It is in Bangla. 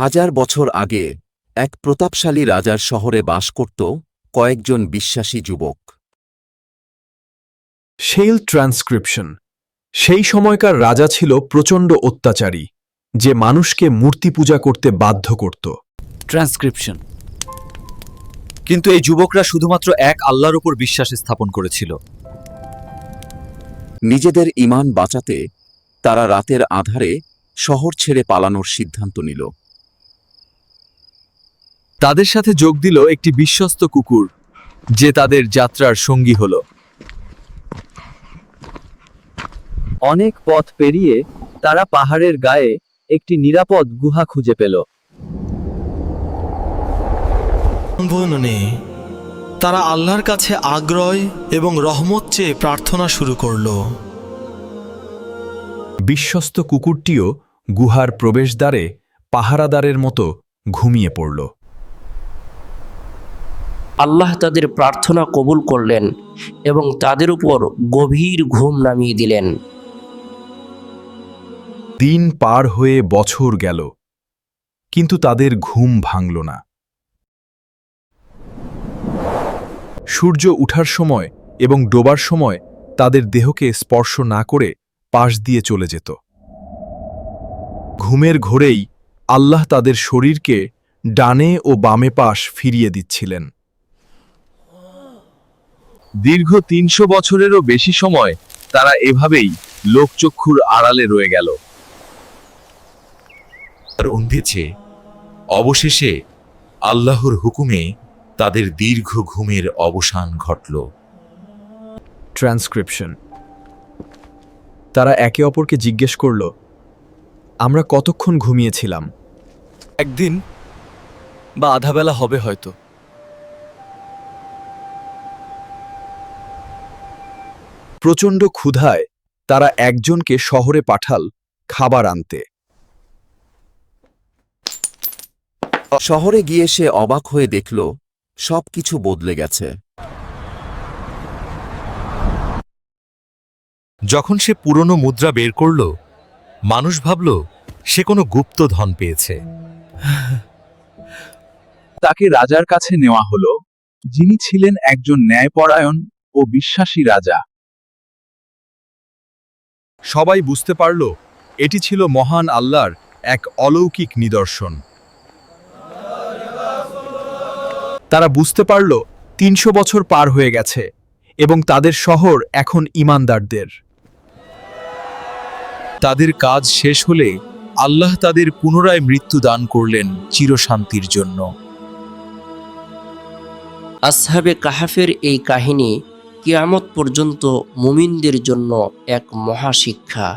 হাজার বছর আগে এক প্রতাপশালী রাজার শহরে বাস করত কয়েকজন বিশ্বাসী যুবক। শেল ট্রান্সক্রিপশন। সেই সময়কার রাজা ছিল প্রচণ্ড অত্যাচারী, যে মানুষকে মূর্তি পূজা করতে বাধ্য করত। ট্রান্সক্রিপশন। কিন্তু এই যুবকরা শুধুমাত্র এক আল্লাহর উপর বিশ্বাস স্থাপন করেছিল। নিজেদের ঈমান বাঁচাতে তারা রাতের আঁধারে শহর ছেড়ে পালানোর সিদ্ধান্ত নিল। তাদের সাথে যোগ দিল একটি বিশ্বস্ত কুকুর, যে তাদের যাত্রার সঙ্গী হল। অনেক পথ পেরিয়ে তারা পাহাড়ের গায়ে একটি নিরাপদ গুহা খুঁজে পেল। বননে তারা আল্লাহর কাছে আগ্রহ এবং রহমত চেয়ে প্রার্থনা শুরু করল। বিশ্বস্ত কুকুরটিও গুহার প্রবেশদ্বারে পাহারাদারের মতো ঘুমিয়ে পড়ল। আল্লাহ তাদের প্রার্থনা কবুল করলেন এবং তাদের উপর গভীর ঘুম নামিয়ে দিলেন। দিন পার হয়ে বছর গেল, কিন্তু তাদের ঘুম ভাঙল না। সূর্য উঠার সময় এবং ডোবার সময় তাদের দেহকে স্পর্শ না করে পাশ দিয়ে চলে যেত। ঘুমের ঘোরেই আল্লাহ তাদের শরীরকে ডানে ও বামে পাশ ফিরিয়ে দিচ্ছিলেন। দীর্ঘ ৩০০ বছরেরও বেশি সময় তারা এভাবেই লোকচক্ষুর আড়ালে রয়ে গেল। অবশেষে আল্লাহর হুকুমে তাদের দীর্ঘ ঘুমের অবসান ঘটল। ট্রান্সক্রিপশন। তারা একে অপরকে জিজ্ঞেস করল, আমরা কতক্ষণ ঘুমিয়েছিলাম? একদিন বা আধাবেলা হবে হয়তো। প্রচণ্ড ক্ষুধায় তারা একজনকে শহরে পাঠাল খাবার আনতে। শহরে গিয়ে সে অবাক হয়ে দেখল সবকিছু বদলে গেছে। যখন সে পুরনো মুদ্রা বের করল, মানুষ ভাবল সে কোনো গুপ্ত ধন পেয়েছে। তাকে রাজার কাছে নেওয়া হলো, যিনি ছিলেন একজন ন্যায়পরায়ণ ও বিশ্বাসী রাজা। সবাই বুঝতে পারল এটি ছিল মহান আল্লাহর এক অলৌকিক নিদর্শন। তারা বুঝতে পারল ৩০০ বছর পার হয়ে গেছে এবং তাদের শহর এখন ঈমানদারদের। তাদের কাজ শেষ হলে আল্লাহ তাদের পুনরায় মৃত্যু দান করলেন চিরশান্তির জন্য। আসহাবে কাহাফের এই কাহিনী কিয়ামত পর্যন্ত মুমিনদের জন্য এক মহাশিক্ষা।